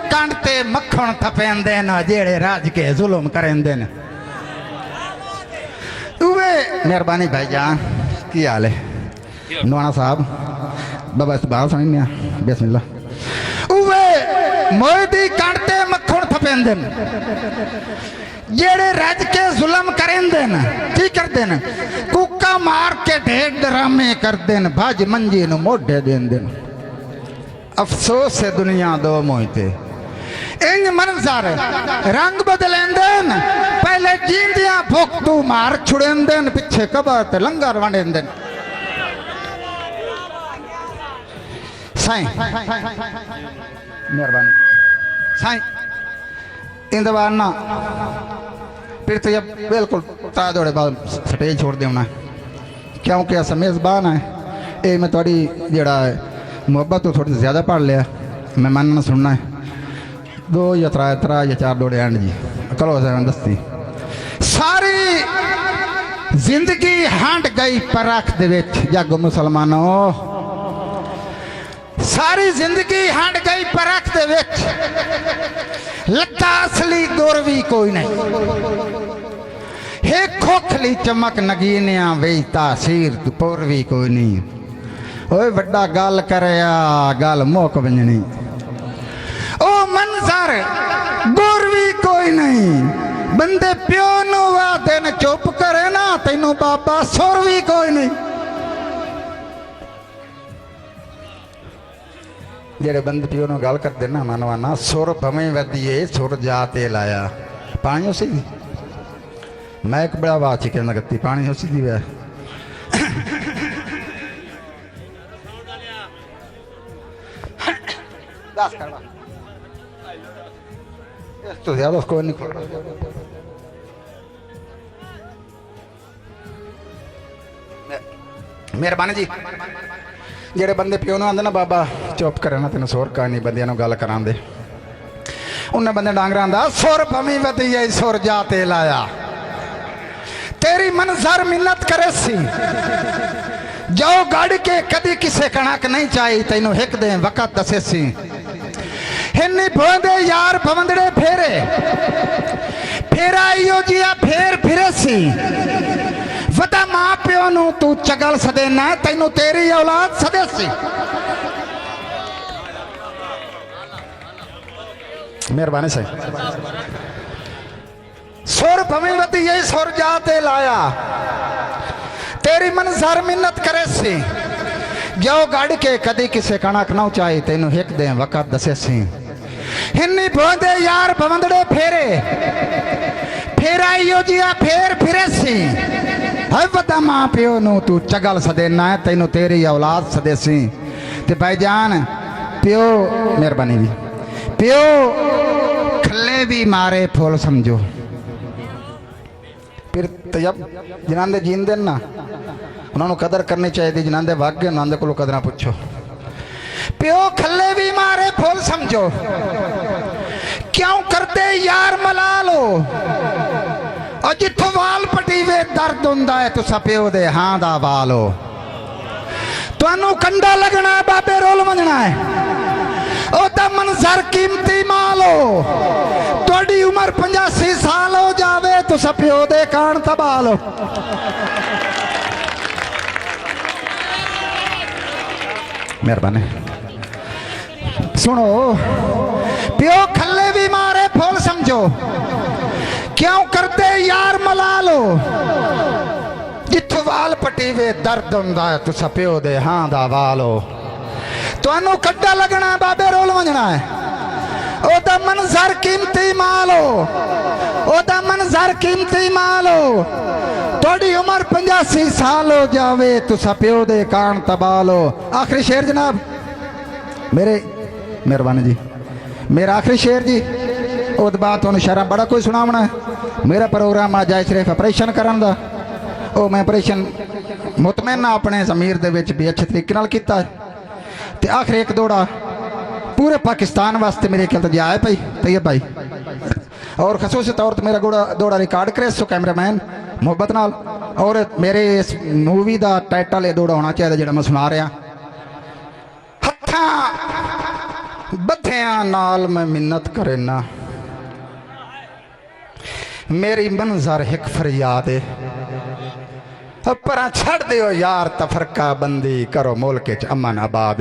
कंड ते मक्खन थपेंदे न जेड़े राज के जुल्म करेंदे न। मेहरबानी भाईजान की हाल है नवाना साहब बाबा इस बात सुनिया बिस्मिल्लाह उवे मोदी कंड ते मक्खन थपेंदे न जेड़े राज के जुल्म करेंदे न की करदे न कुक्का मार के ढेर ड्रामे करदे न भज मंजी नु मोढे देंदे न। अफसोस है दुनिया दो मोहते इंज मंजर रंग बदलेंदे न पहले जींदियां भुख तू मार छुड़ेंदे न पिछे कबर ते लंगर वंडेंदे न। साईं मेहरबानी साईं इंदवार ना फिर तो ये बिल्कुल ता दौड़े बाद स्टेज छोड़ देना क्योंकि अस मेज़बान है ये मैं थोड़ी जड़ा मुहब्बत तो थोड़ी ज़्यादा पढ़ लिया मैं मनना सुनना है दो या त्रा या चार दौड़े एंड जी कलो दस्ती सारी जिंदगी हंड गई परख दे विच जग मुसलमानों सारी जिंदगी हंड गई परख दे विच लत्ता असली गोरवी कोई नहीं हे खोखली चमक नगीनिया वे तासीर पोरवी कोई नहीं ओए वड्डा गल करया गल मोक वंजनी ओ मंजर गोरवी कोई नहीं बंदे प्यो नु वादे न चुप करे ना तैनू बाबा सोरवी कोई नहीं। जेड़े बंद प्यो नु गल करदे ना मनवाना सुर भवें वधिए सुर जाते लाया पानी उसी दी मैं एक बड़ा बात ही कहना करती पानी उसी दी वे दस करवा इस तो ज्यादा उसको नहीं खोल मेहरबानी जी जेड़े बंदे प्यो नूं आंदे ना बाबा चुप करे ना तेन सुर का नहीं बंदियां नूं गल करांदे उन्हें बंदे डांगरां दा सुर भवीं वधिए सुर जाते लाया तेरी मनजर मिन्नत करे सी जो गड़ के कदी किसे कणक नहीं चाहिए तेनों हिक दे वक़्त दसे सी हिन्नी भोंदे यार भवंदड़े फेरे फेरा इहो जिया फेर फिरे सी वदा मां प्यो नू तू चगल सदे ना तेनों तेरी औलाद सदे सी। मेहरबानी से सुर भवीं वधिए सुर जाते लाया तेरी मनजर मिन्नत करे सी जो गड़ के कदी किसे कणक न चाहिए तेनों हिक दे वक़्त दसे सी हिन्नी भोंदे यार भवंदड़े फेरे फेरा इहो जिया फेर फिरे सी है वदा मां प्यो नू तू चगल सदे ना तेनों तेरी औलाद सदे सी ते भाईजान प्यो मेहरबानी जी प्यो खले भी मारे फुल समझो फिर तजब जिन्हों दे जींदे ना उन्होंने कदर करनी चाहिए जिन्हों दे वग गए उन्होंने को कदर पुछो प्यो खले भी मारे फुल समझो क्यों करते यार मला लो और जिथों वाल पटीवे दर्द हुंदा है तुसा प्यो दे हां दा वालो तुहानू कंडा लगना बाबे रोल वंजना है ओदा मंजर कीमती मालो थोड़ी उम्र 85 साल हो जावे तो सपियो दे कान तबा लो। मेहरबानी सुनो प्यो खले भी मारे फूल समझो क्यों करते यार मला लो जिथों वाल पटीवे दर्द हुंदा है तुसा प्यो दे हां दा वालो तुहानू कड्डा लगना बाबे रोल वंजना है ओदा मंजर कीमती मालो ओदा मंजर कीमती मालो थोड़ी उम्र 85 साल हो जावे तुसा प्यो दे कान तबा लो। आखिरी शेर जनाब मेरे मेहरबानी जी मेरा आखिरी शेर जी उस बाद तुहानू शहर बड़ा कोई सुनावना है मेरा प्रोग्राम आज है सिर्फ ऑपरेशन करन दा ओ मैं ऑपरेशन मुतमैन अपने ज़मीर दे विच भी अच्छे तरीके नाल कीता है ते आखिर एक दौड़ा पूरे पाकिस्तान वास्ते मेरे ख्याल तो जाए भाई तैयब भाई और खसूसी तौर पर मेरा दौड़ा रिकॉर्ड करे सो कैमरामैन मुहब्बत नाल और मेरे इस मूवी का टाइटल ये दौड़ा होना चाहिए जो मैं सुना रहा हत्था बथियां नाल मैं मिन्नत करे ना, मेरी मंजर एक फरियाद है। पर छड़ दियो यार तफरका बंदी, करो मुल्क च अमन आबाद।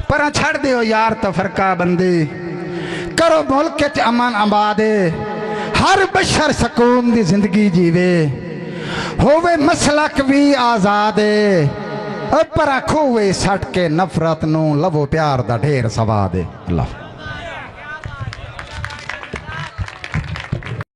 पर छड़ दियो यार तफरका बंदी, करो मुल्क च अमन आबाद। हर बशर सकून दी जिंदगी जीवे, होवे मसलक भी आजाद। पर खूवे सट के नफरत नू लवो प्यार दा ढेर सवा दे। अल्लाह।